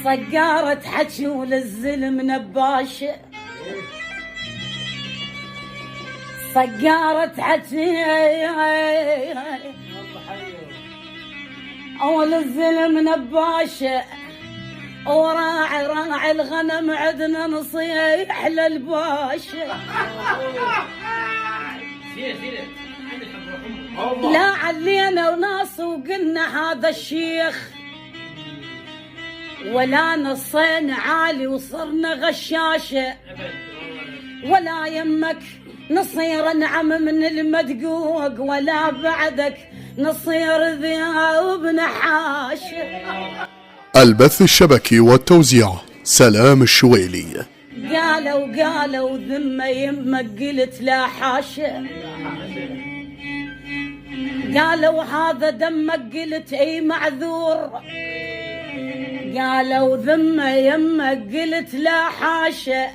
صقارة حكي وللزلم نباشة، صقارة حكي وللزلم نباشة، وراعي راعي الغنم عدنا نصيح للباشا. لا علينا وناس وقلنا هذا الشيخ، ولا نصينا عالي وصرنا غشاشة، ولا يمك نصير نعم من المدقوق، ولا بعدك نصير ذياب نحاشة. البث الشبكي والتوزيع سلام الشويلي. قالوا ذمة يمك قلت لا حاشا، قالوا هذا دمك قلت اي معذور، قالوا ذمة يمك قلت لا حاشا،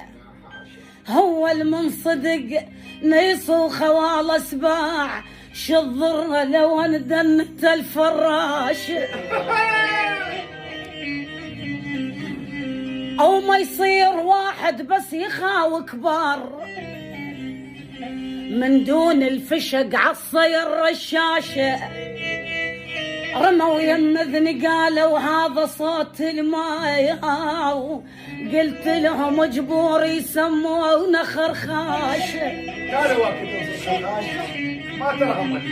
هو المنصدق نيص وخوال سباع، شضر لو اندنت الفراش. او ما يصير واحد بس يخاو كبار، من دون الفشق عالصير رشاشة، رموا يم اذني قالوا هذا صوت الماي، قلت لهم مجبور يسمونا خرخاشة. قالوا واكدون ما ترهم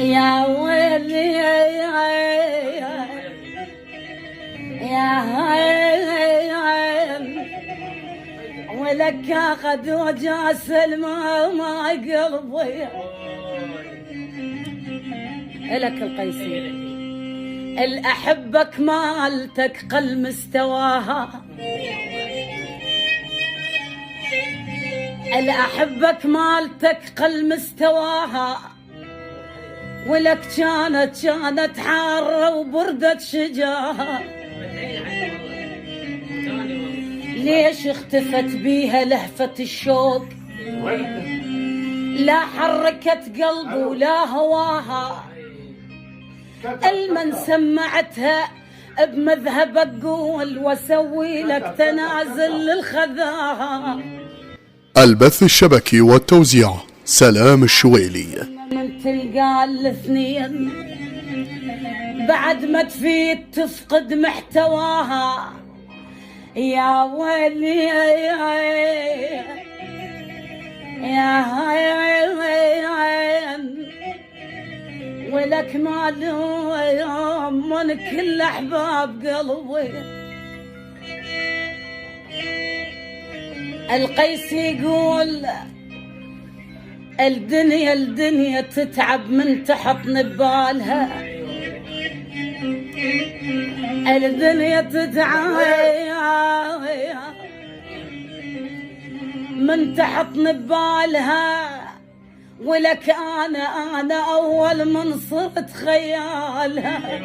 يا ويلي يا ولك اخذ وجاس الماء ما قلبي. الك القيسي الأحبك مالتك قل مستواها، الأحبك مالتك قل مستواها، ولك كانت حارة وبردت شجاها، ليش اختفت بيها لهفة الشوق، لا حركت قلبه ولا هواها، المن سمعتها بمذهب اقول واسوي لك تنازل للخذاها. البث الشبكي والتوزيع سلام الشويلي. من تلقى الاثنين بعد ما تفيد تفقد محتواها، يا ويلي يا ولك مال من كل احباب قلبي. القيس يقول الدنيا تتعب من تحط ببالها، الدنيا تتعب من تحط ببالها، ولك أنا أول من صرت خيالها.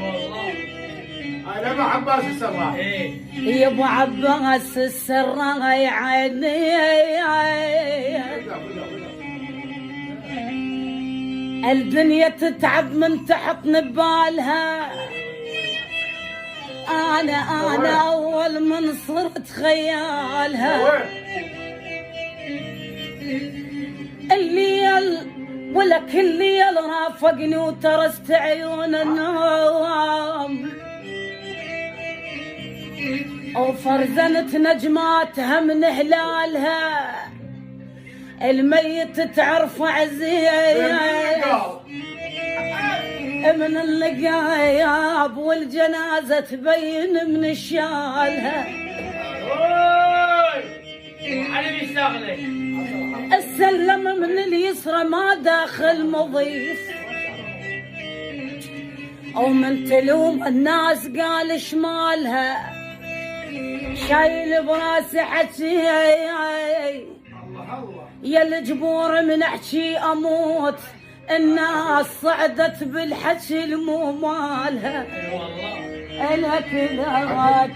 أنا أبو عباس السراء. يا أبو عباس السراء يا عيني، الدنيا تتعب من تحط ببالها، أنا أول من صرت خيالها. الليل ولك الليل رافقني وترست عيون النوم، وفرزنت نجماتها من هلالها، الميت تعرف عزيز من اللقاياب، والجنازة تبين من شالها. السلم من اليسرى ما داخل مضيف، ومن تلوم الناس قال شمالها، شايل براسي حكي يا الجبور من احكي اموت، الناس صعدت بالحكي المو مالها. لك لا